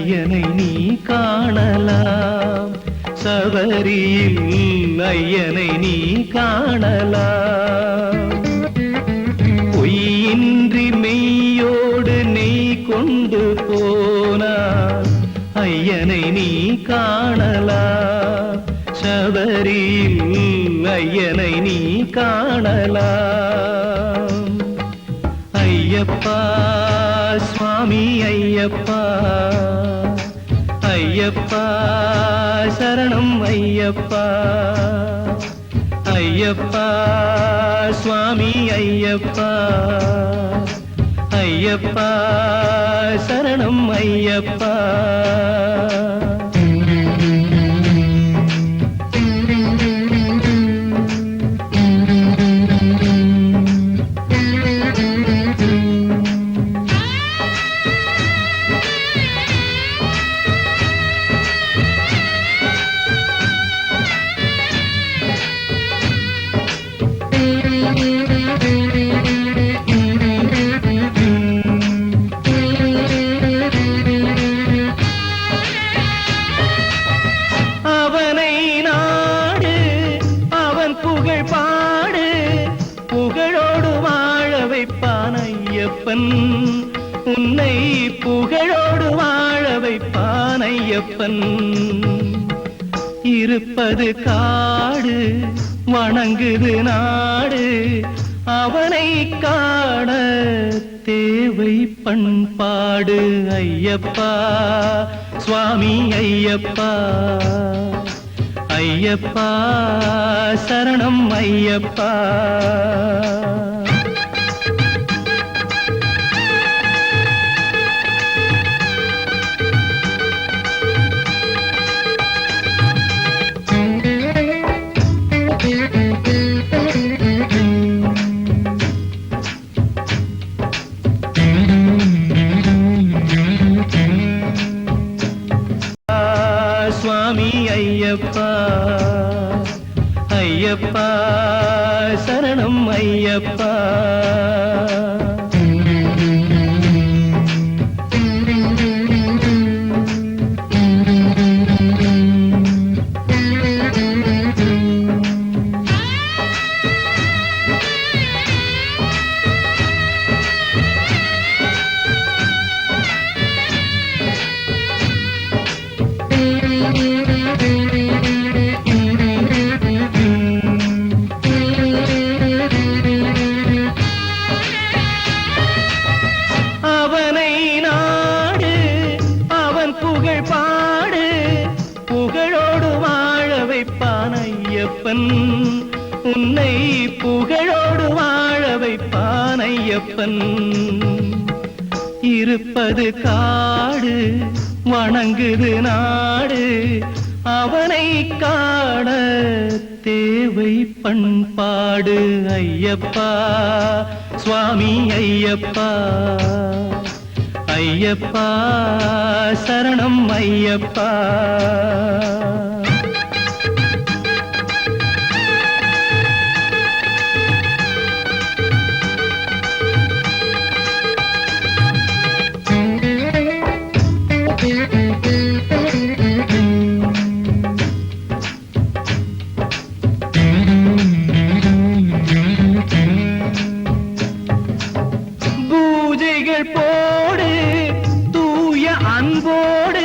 ஐயனை நீ காணலாம். சபரியில் ஐயனை நீ காணலாம். பொய்யின்றி மெய்யோடு நெய் கொண்டு போனார் ஐயனை நீ காணலாம். சபரியில் ஐயனை நீ காணலாம். ஐயப்பா சுவாமி ஐயப்பா, ஐயப்பா சரணம் ஐயப்பா, ஐயப்பா சுவாமி ஐயப்பா, ஐயப்பா சரணம் ஐயப்பா. அவனை நாடு, அவன் புகழ் பாடு, புகழோடு வாழ வைப்பான் ஐயப்பன். உன்னை புகழோடு வாழ வைப்பான் ஐயப்பன். இருப்பது காடு, வணங்குது நாடு, அவனை காண தேவை பண்பாடு. ஐயப்பா சுவாமி ஐயப்பா, ஐயப்பா சரணம் ஐயப்பா. சுவாமி ஐயப்பா, ஐயப்பா சரணம் ஐயப்பா. அவனை நாடு, அவன் புகழ் பாடு, புகழோடு வாழ வைப்பான் ஐயப்பன். உன்னை புகழோடு வாழ வைப்பான் ஐயப்பன். இருப்பது காடு, வணங்குது நாடு, அவனை காண தேவை பண்பாடு. ஐயப்பா சுவாமி ஐயப்பா, ஐயப்பா சரணம் ஐயப்பா. பூஜைகள் போடு, தூய அன்போடு,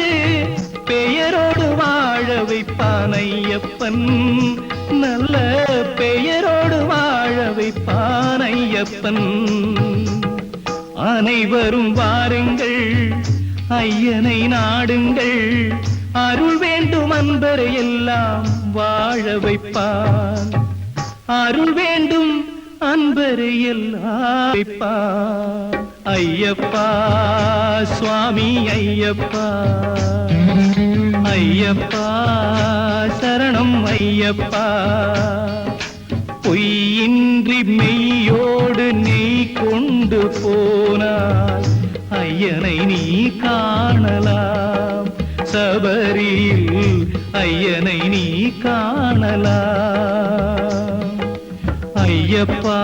பெயரோடு வாழ வைப்பான் ஐயப்பன். நல்ல பெயரோடு வாழ வைப்பான் ஐயப்பன். அனைவரும் வாருங்கள், ஐயனை நாடுங்கள், அருள் வேண்டும் அன்பரை எல்லாம் வாழ வைப்பான். அருள் வேண்டும் அன்பரை எல்லாம் வைப்பான். ஐயப்பா சுவாமி ஐயப்பா, ஐயப்பா சரணம் ஐயப்பா. பொய்யின்றி மெய்யோடு நெய் கொண்டு போனார் ஐயனை நீ காணலாம். சபரியில் ஐயனை நீ காணலாம். ஐயப்பா